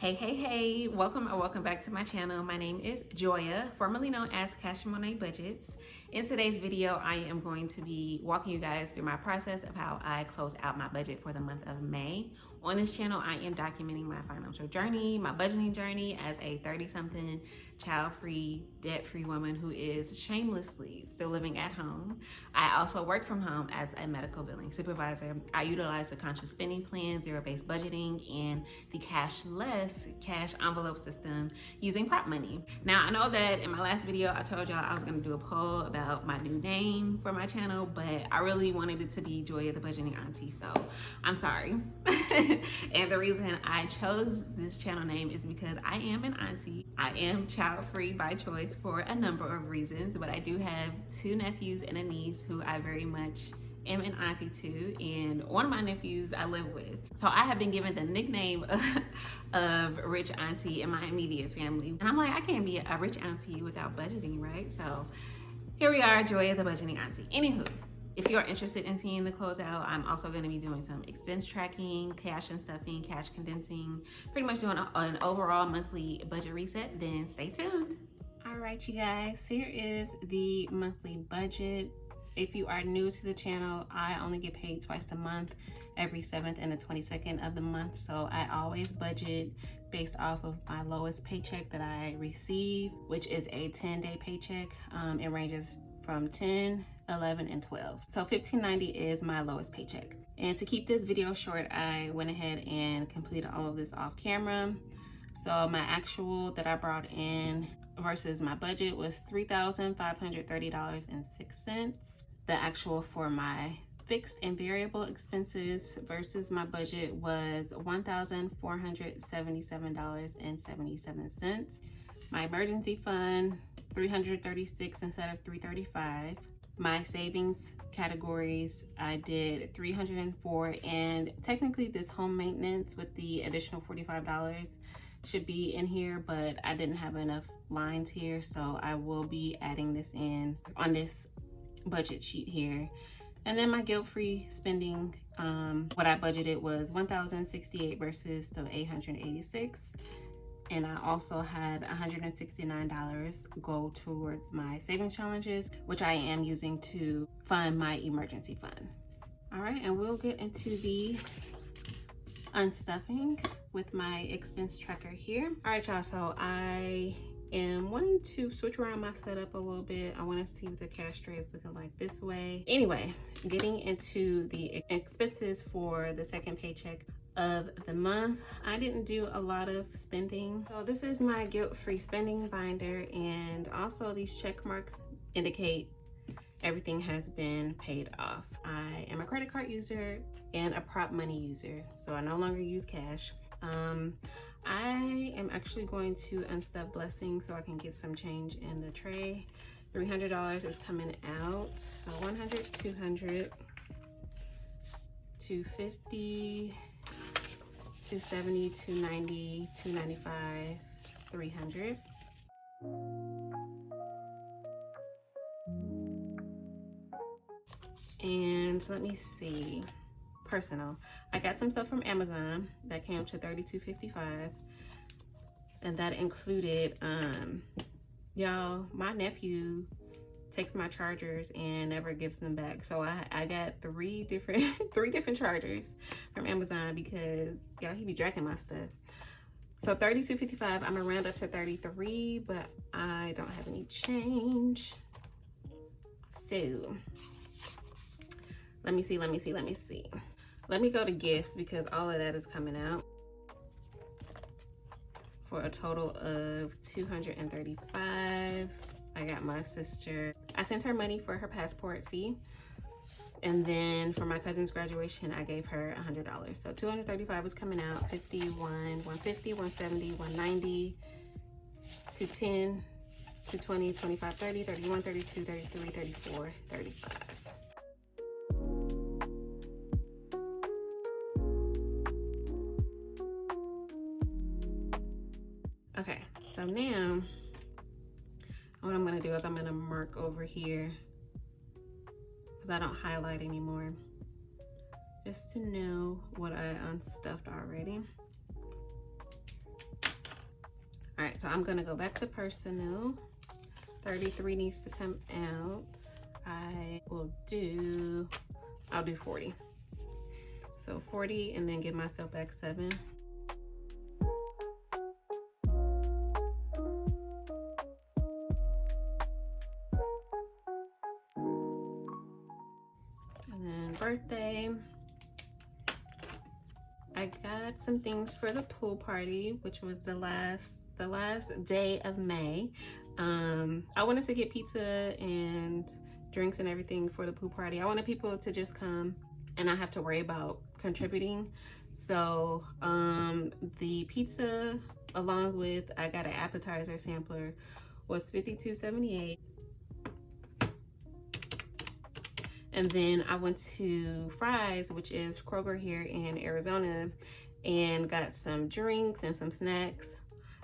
Hey, welcome or welcome back to my channel. My name is Joya, formerly known as Cash Monet Budgets. In today's video, I am going to be walking you guys through my process of how I close out my budget for the month of May. On this channel, I am documenting my financial journey, my budgeting journey as a 30-something, child-free, debt-free woman who is shamelessly still living at home. I also work from home as a medical billing supervisor. I utilize the conscious spending plan, zero-based budgeting, and the cashless cash envelope system using prop money. Now, I know that in my last video, I told y'all I was gonna do a poll about my new name for my channel, but I really wanted it to be Joya the Budgeting Auntie, so I'm sorry. And the reason I chose this channel name is because I am an auntie. I am child-free by choice for a number of reasons, but I do have two nephews and a niece who I very much am an auntie to, and one of my nephews I live with. So I have been given the nickname of Rich Auntie in my immediate family. And I'm like, I can't be a rich auntie without budgeting, right? So here we are, Joya the Budgeting Auntie. Anywho, if you're interested in seeing the closeout, I'm also going to be doing some expense tracking, cash and stuffing, cash condensing, pretty much doing an overall monthly budget reset. Then stay tuned. All right, you guys, here is the monthly budget. If you are new to the channel, I only get paid twice a month, every 7th and the 22nd of the month. So I always budget based off of my lowest paycheck that I receive, which is a 10-day paycheck. It ranges from 10, 11, and 12. So $15.90 is my lowest paycheck. And to keep this video short, I went ahead and completed all of this off camera. So my actual that I brought in versus my budget was $3,530.06. The actual for my fixed and variable expenses versus my budget was $1,477.77. My emergency fund, $336 instead of $335. My savings categories, I did $304, and technically this home maintenance with the additional $45 should be in here, but I didn't have enough lines here, so I will be adding this in on this budget sheet here. And then my guilt-free spending, what I budgeted was $1,068 versus the $886. And I also had $169 go towards my savings challenges, which I am using to fund my emergency fund. All right, and we'll get into the unstuffing with my expense tracker here. All right, y'all, so I am wanting to switch around my setup a little bit. I want to see what the cash tray is looking like this way. Anyway, getting into the expenses for the second paycheck of the month. I didn't do a lot of spending. So this is my guilt-free spending binder, and also these check marks indicate everything has been paid off. I am a credit card user and a prop money user, so I no longer use cash. I am actually going to unstuff blessings so I can get some change in the tray. $300 is coming out. So 100, 200, 250, 270, 290, 295, 300. And let me see. Personal. I got some stuff from Amazon that came to $32.55, and that included y'all, my nephew takes my chargers and never gives them back, so I got three different chargers from Amazon because y'all, he be dragging my stuff. So $32.55. I'm gonna round up to 33, but I don't have any change, so let me see. Let me go to gifts because all of that is coming out for a total of $235. I got my sister, I sent her money for her passport fee. And then for my cousin's graduation, I gave her $100. So $235 is coming out, 51, 150, 170, 190, 210, 220, 25, 30, 31, 32, 33, 34, 35. Okay, so now what I'm gonna do is I'm gonna mark over here because I don't highlight anymore, just to know what I unstuffed already. All right, so I'm gonna go back to personal. 33 needs to come out. I'll do 40. So 40 and then give myself back 7. And then birthday. I got some things for the pool party, which was the last day of May. I wanted to get pizza and drinks and everything for the pool party. I wanted people to just come and not have to worry about contributing. So the pizza, along with, I got an appetizer sampler, was $52.78. And then I went to Fry's, which is Kroger here in Arizona, and got some drinks and some snacks.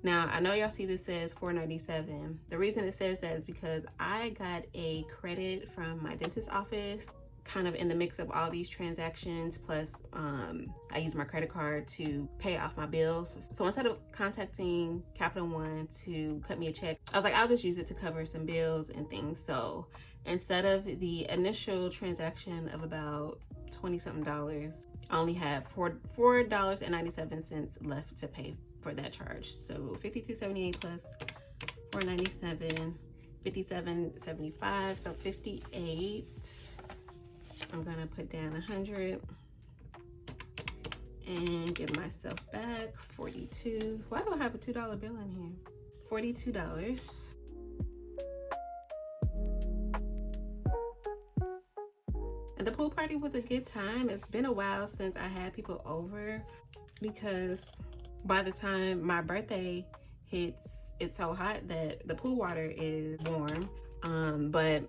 Now, I know y'all see this says $4.97. The reason it says that is because I got a credit from my dentist's office, kind of in the mix of all these transactions, plus I used my credit card to pay off my bills. So instead of contacting Capital One to cut me a check, I was like, I'll just use it to cover some bills and things. So instead of the initial transaction of about 20-something, I only have $4.97 left to pay for that charge. So $52.78 plus $4.97, $57.75, so $58. I'm gonna put down 100 and give myself back 42. Why do I have a $2 bill in here? $42. And the pool party was a good time. It's been a while since I had people over, because by the time my birthday hits, it's so hot that the pool water is warm. But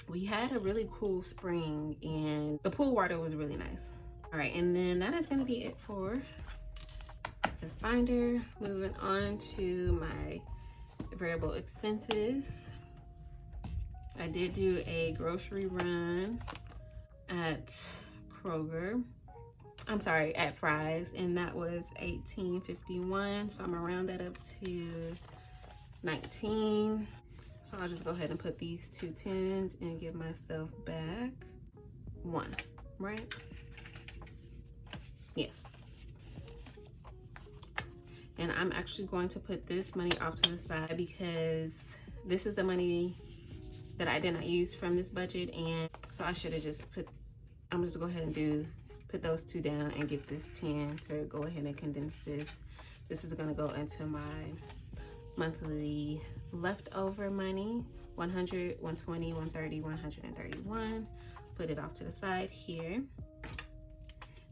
we had a really cool spring and the pool water was really nice. All right, and then that is gonna be it for this binder. Moving on to my variable expenses. I did do a grocery run at Kroger. I'm sorry, at Fry's, and that was $18.51. So I'm gonna round that up to 19. So I'll just go ahead and put these 2 10s and give myself back 1, right? Yes. And I'm actually going to put this money off to the side because this is the money that I did not use from this budget. And so I should have just put, I'm just gonna go ahead and put those 2 down and get this 10 to go ahead and condense this. This is gonna go into my monthly leftover money, 100, 120, 130, 131. Put it off to the side here.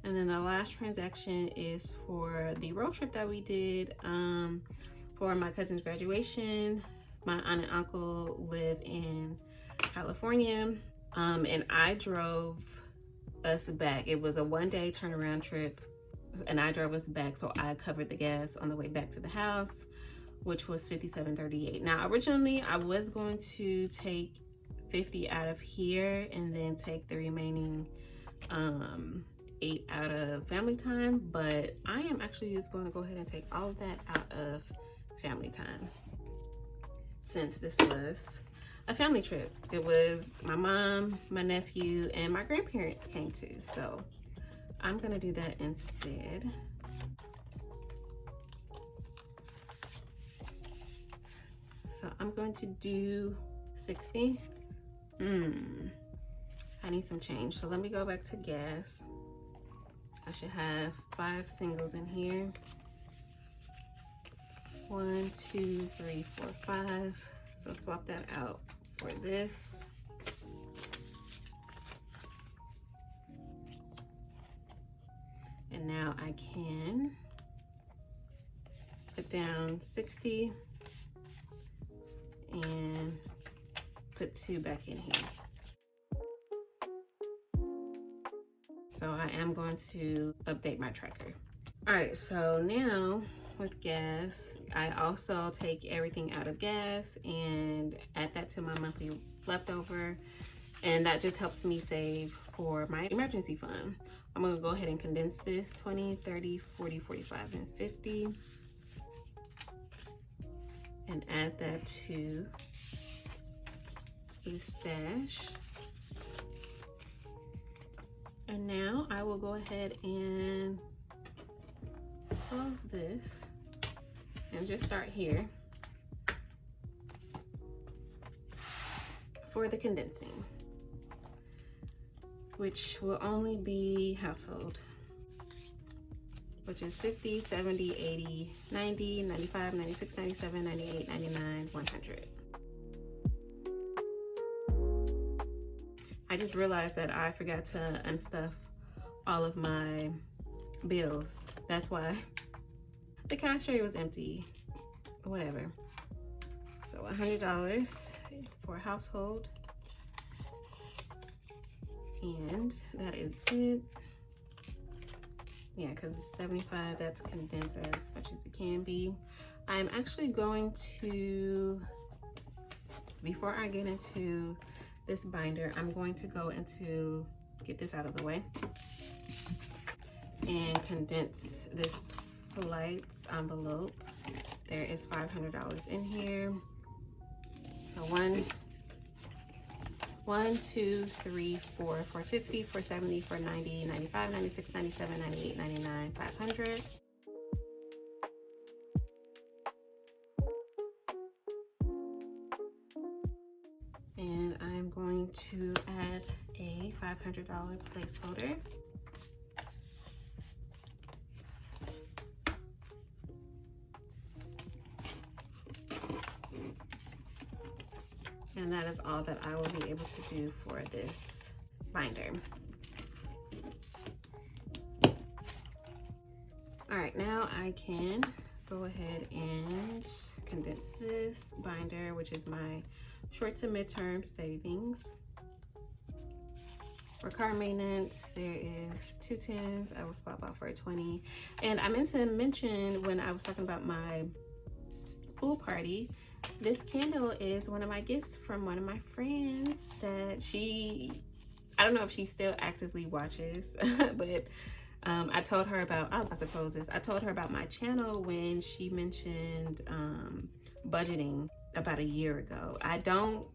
And then the last transaction is for the road trip that we did for my cousin's graduation. My aunt and uncle live in California, and I drove us back. It was a 1-day turnaround trip, and I drove us back, so I covered the gas on the way back to the house, which was $57.38. Now, originally, I was going to take 50 out of here and then take the remaining 8 out of family time, but I am actually just going to go ahead and take all of that out of family time, since this was a family trip. It was my mom, my nephew, and my grandparents came too, so I'm gonna do that instead. So I'm going to do 60. I need some change, so let me go back to gas. I should have 5 singles in here. 1, 2, 3, 4, 5. So swap that out for this. And now I can put down 60 and put 2 back in here. So I am going to update my tracker. All right, so now with gas, I also take everything out of gas and add that to my monthly leftover, and that just helps me save for my emergency fund. I'm gonna go ahead and condense this: 20, 30, 40, 45, and 50. and add that to the stash. And now I will go ahead and close this and just start here for the condensing, which will only be household, which is 50, 70, 80, 90, 95, 96, 97, 98, 99, 100. I just realized that I forgot to unstuff all of my bills. That's why the cash tray was empty. Whatever. So $100 for household. And that is it. Yeah, because it's 75, that's condensed as much as it can be. I'm actually going to, before I get into this binder, I'm going to go into, get this out of the way, and condense this flight's envelope. There is $500 in here. So 1, 2, 3, 4, 450, 470, 490, 95, 96, 97, 98, 99, 500. And I'm going to add a $500 placeholder. And that is all that I will be able to do for this binder. All right, now I can go ahead and condense this binder, which is my short to midterm savings. For car maintenance, there is 2 10s. I will swap out for a 20. And I meant to mention when I was talking about my pool party, this candle is one of my gifts from one of my friends that I don't know if she still actively watches, but I told her about, I was about to close this. I told her about my channel when she mentioned budgeting about a year ago. I don't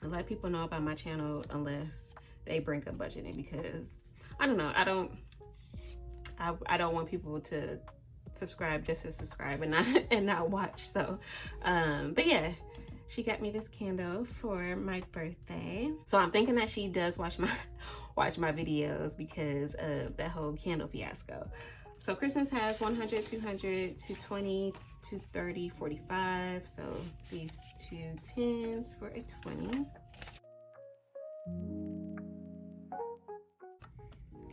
let people know about my channel unless they bring up budgeting, because I don't know, I don't want people to subscribe just to subscribe and not watch. So but yeah, she got me this candle for my birthday, so I'm thinking that she does watch my videos because of that whole candle fiasco. So Christmas has 100, 200, 220, 230, 45. So these 2 10s for a 20.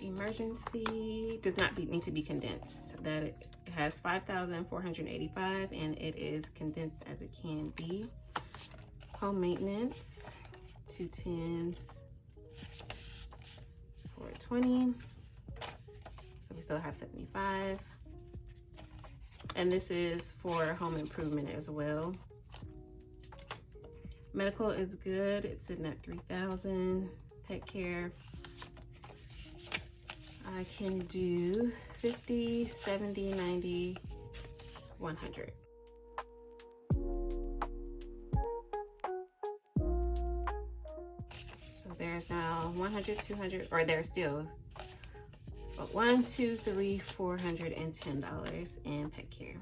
Emergency does not need to be condensed. That it has 5,485 and it is condensed as it can be. Home maintenance, 2 10s for 20. So we still have 75. And this is for home improvement as well. Medical is good. It's sitting at 3,000. Pet care, I can do 50, 70, 90, 100. So there's now 100, 200, or there's still but $1, $2, $3, $410 in pet care.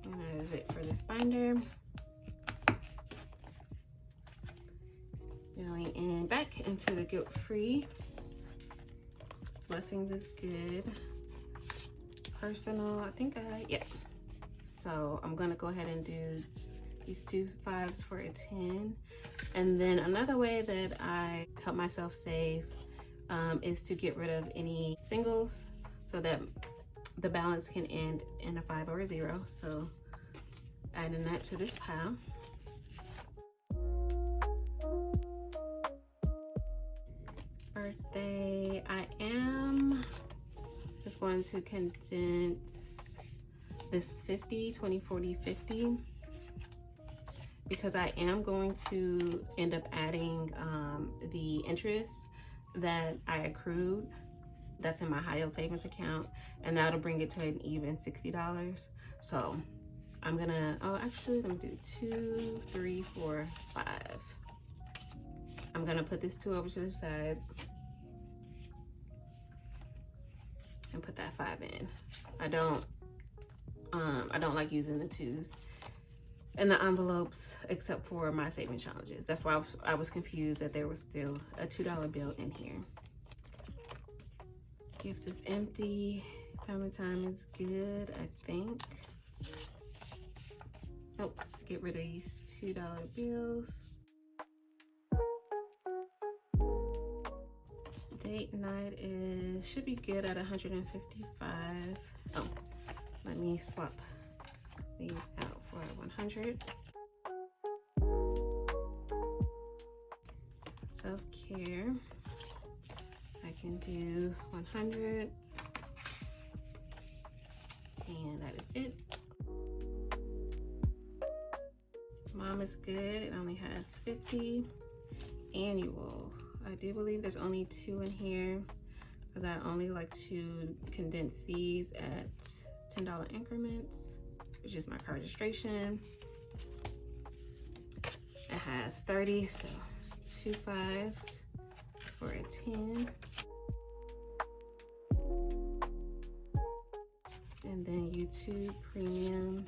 And that is it for this binder. Going in back into the guilt-free. Blessings is good. Personal, I think yeah. So I'm gonna go ahead and do these 2 5s for a 10. And then another way that I help myself save is to get rid of any singles so that the balance can end in a 5 or a 0. So adding that to this pile. Birthday, I am just going to condense this 50, 20, 40, 50, because I am going to end up adding the interest that I accrued that's in my high yield savings account, and that'll bring it to an even $60. So I'm gonna, oh, actually, let me do 2, 3, 4, 5. I'm gonna put this 2 over to the side and put that 5 in. I don't like using the 2s in the envelopes except for my saving challenges. That's why I was confused that there was still a $2 bill in here. Gifts is empty. Family time is good, I think. Nope, get rid of these $2 bills. Date night should be good at 155. Oh, let me swap these out for 100. Self-care, I can do 100, and that is it. Mom is good, it only has 50. Annual, I do believe there's only 2 in here because I only like to condense these at $10 increments, which is my car registration. It has 30, so 2 5s for a 10. And then YouTube Premium.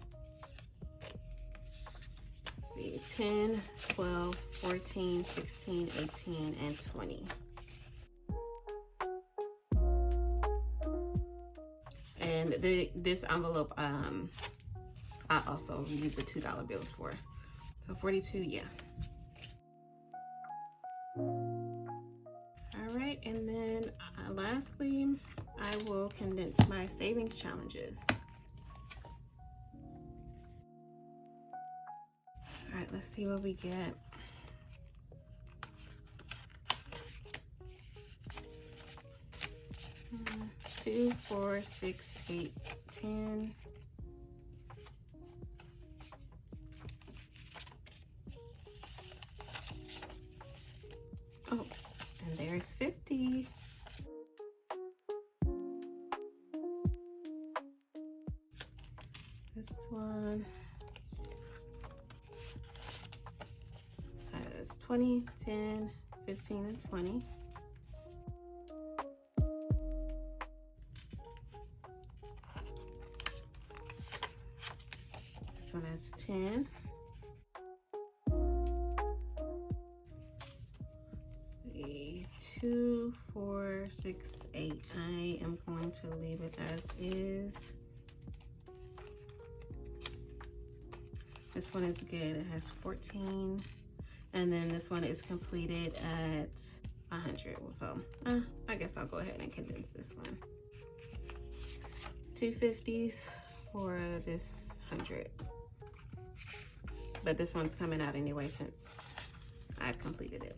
Let's see, 10, 12, 14, 16, 18, and 20. And this envelope, I also use the $2 bills for. So 42, yeah. All right, and then lastly, I will condense my savings challenges. All right, let's see what we get. Mm, 2, 4, 6, 8, 10. Oh, and there's 50. This one has 20, 10, 15, and 20. This one has 10. Let's see, 2, 4, 6, 8. I am going to leave it as is. This one is good, it has 14. And then this one is completed at 100. So I guess I'll go ahead and condense this one. 2 50s for this 100. But this one's coming out anyway since I've completed it.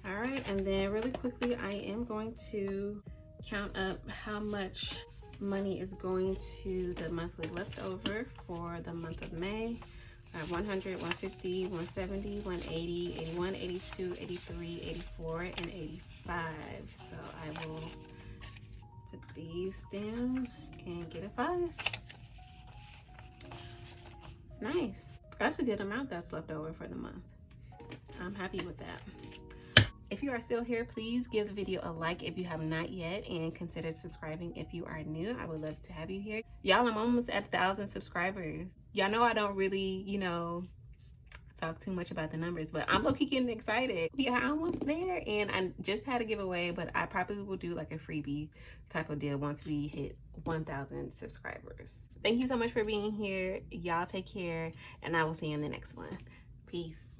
All right, and then really quickly, I am going to count up how much money is going to the monthly leftover for the month of May. 100, 150, 170, 180, 81, 82, 83, 84, and 85. So I will put these down and get a 5. Nice. That's a good amount that's left over for the month. I'm happy with that. If you are still here, please give the video a like if you have not yet, and consider subscribing if you are new. I would love to have you here. Y'all, I'm almost at 1,000 subscribers. Y'all know I don't really, talk too much about the numbers, but I'm low-key getting excited. We are almost there, and I just had a giveaway, but I probably will do like a freebie type of deal once we hit 1,000 subscribers. Thank you so much for being here. Y'all take care, and I will see you in the next one. Peace.